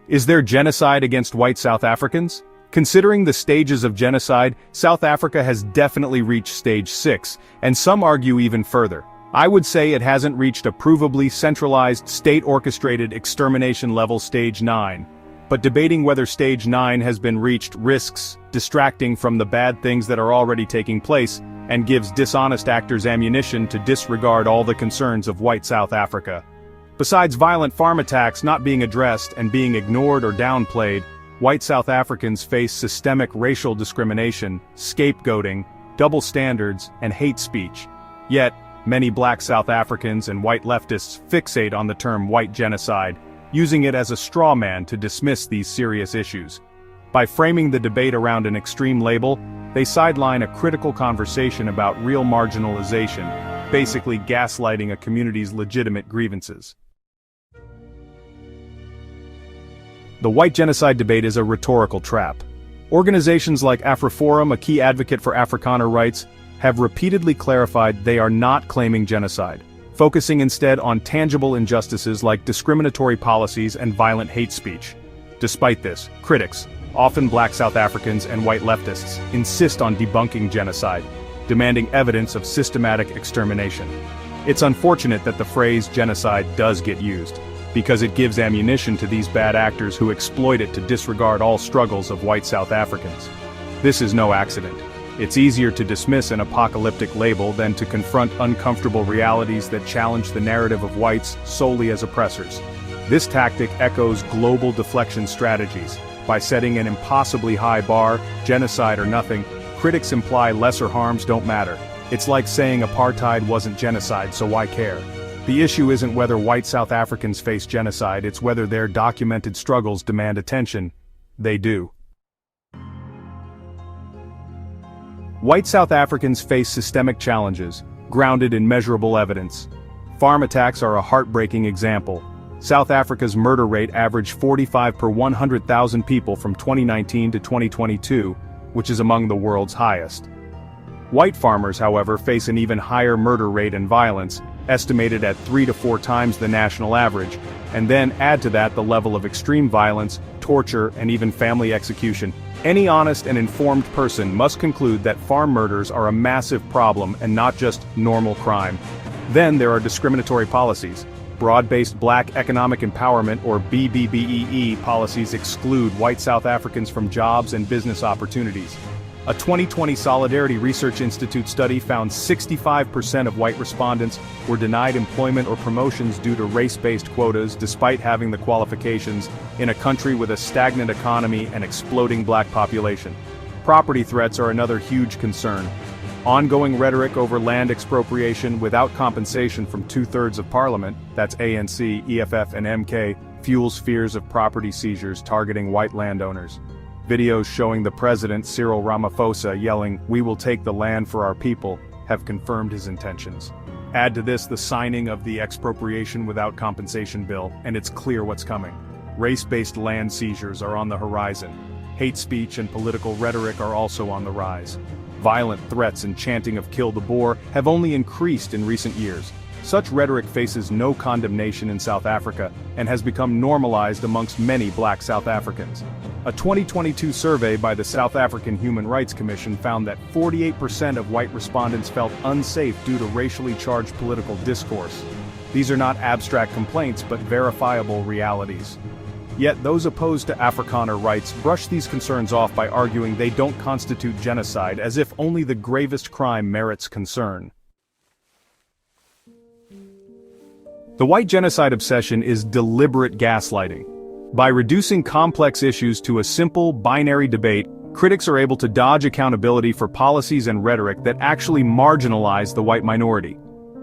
Is there genocide against white South Africans? Considering the stages of genocide, South Africa has definitely reached stage 6, and some argue even further. I would say it hasn't reached a provably centralized, state-orchestrated extermination level stage 9. But debating whether stage 9 has been reached risks distracting from the bad things that are already taking place, and gives dishonest actors ammunition to disregard all the concerns of white South Africa. Besides violent farm attacks not being addressed and being ignored or downplayed, white South Africans face systemic racial discrimination, scapegoating, double standards, and hate speech. Yet, many black South Africans and white leftists fixate on the term white genocide, using it as a straw man to dismiss these serious issues. By framing the debate around an extreme label, they sideline a critical conversation about real marginalization, basically gaslighting a community's legitimate grievances. The white genocide debate is a rhetorical trap. Organizations like AfriForum, a key advocate for Afrikaner rights, have repeatedly clarified they are not claiming genocide, focusing instead on tangible injustices like discriminatory policies and violent hate speech. Despite this, critics, often black South Africans and white leftists, insist on debunking genocide, demanding evidence of systematic extermination. It's unfortunate that the phrase genocide does get used, because it gives ammunition to these bad actors who exploit it to disregard all struggles of white South Africans. This is no accident. It's easier to dismiss an apocalyptic label than to confront uncomfortable realities that challenge the narrative of whites solely as oppressors. This tactic echoes global deflection strategies. By setting an impossibly high bar, genocide or nothing, critics imply lesser harms don't matter. It's like saying apartheid wasn't genocide, so why care? The issue isn't whether white South Africans face genocide, it's whether their documented struggles demand attention. They do. White South Africans face systemic challenges, grounded in measurable evidence. Farm attacks are a heartbreaking example. South Africa's murder rate averaged 45 per 100,000 people from 2019 to 2022, which is among the world's highest. White farmers, however, face an even higher murder rate and violence, estimated at 3 to 4 times the national average, and then add to that the level of extreme violence, torture, and even family execution. Any honest and informed person must conclude that farm murders are a massive problem and not just normal crime. Then there are discriminatory policies. Broad-based Black Economic Empowerment, or BBBEE, policies exclude white South Africans from jobs and business opportunities. A 2020 Solidarity Research Institute study found 65% of white respondents were denied employment or promotions due to race-based quotas despite having the qualifications, in a country with a stagnant economy and exploding black population. Property threats are another huge concern. Ongoing rhetoric over land expropriation without compensation from 2/3 of Parliament, that's ANC, EFF and MK, fuels fears of property seizures targeting white landowners. Videos showing the president, Cyril Ramaphosa, yelling, "We will take the land for our people," have confirmed his intentions. Add to this the signing of the expropriation without compensation bill, and it's clear what's coming. Race-based land seizures are on the horizon. Hate speech and political rhetoric are also on the rise. Violent threats and chanting of "kill the Boer" have only increased in recent years. Such rhetoric faces no condemnation in South Africa and has become normalized amongst many black South Africans. A 2022 survey by the South African Human Rights Commission found that 48% of white respondents felt unsafe due to racially charged political discourse. These are not abstract complaints but verifiable realities. Yet those opposed to Afrikaner rights brush these concerns off by arguing they don't constitute genocide, as if only the gravest crime merits concern. The white genocide obsession is deliberate gaslighting. By reducing complex issues to a simple, binary debate, critics are able to dodge accountability for policies and rhetoric that actually marginalize the white minority.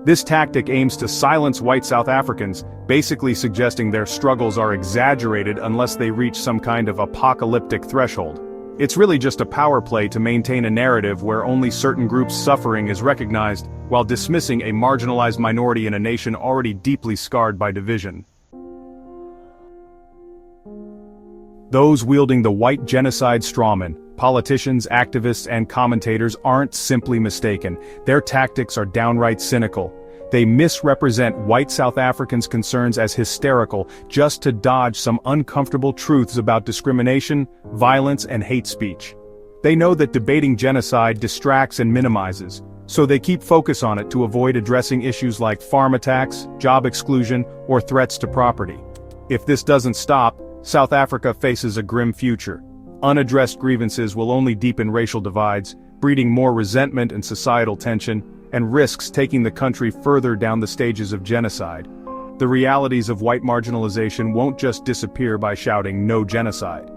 This tactic aims to silence white South Africans, basically suggesting their struggles are exaggerated unless they reach some kind of apocalyptic threshold. It's really just a power play to maintain a narrative where only certain groups' suffering is recognized, while dismissing a marginalized minority in a nation already deeply scarred by division. Those wielding the white genocide strawman, politicians, activists, and commentators, aren't simply mistaken. Their tactics are downright cynical. They misrepresent white South Africans' concerns as hysterical just to dodge some uncomfortable truths about discrimination, violence, and hate speech. They know that debating genocide distracts and minimizes, so they keep focus on it to avoid addressing issues like farm attacks, job exclusion, or threats to property. If this doesn't stop, South Africa faces a grim future. Unaddressed grievances will only deepen racial divides, breeding more resentment and societal tension, and risks taking the country further down the stages of genocide. The realities of white marginalization won't just disappear by shouting "no genocide."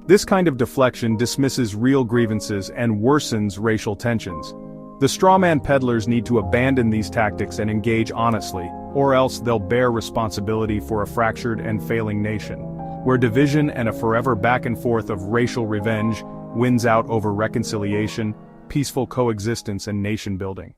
This kind of deflection dismisses real grievances and worsens racial tensions. The strawman peddlers need to abandon these tactics and engage honestly, or else they'll bear responsibility for a fractured and failing nation, where division and a forever back and forth of racial revenge wins out over reconciliation, peaceful coexistence, and nation building.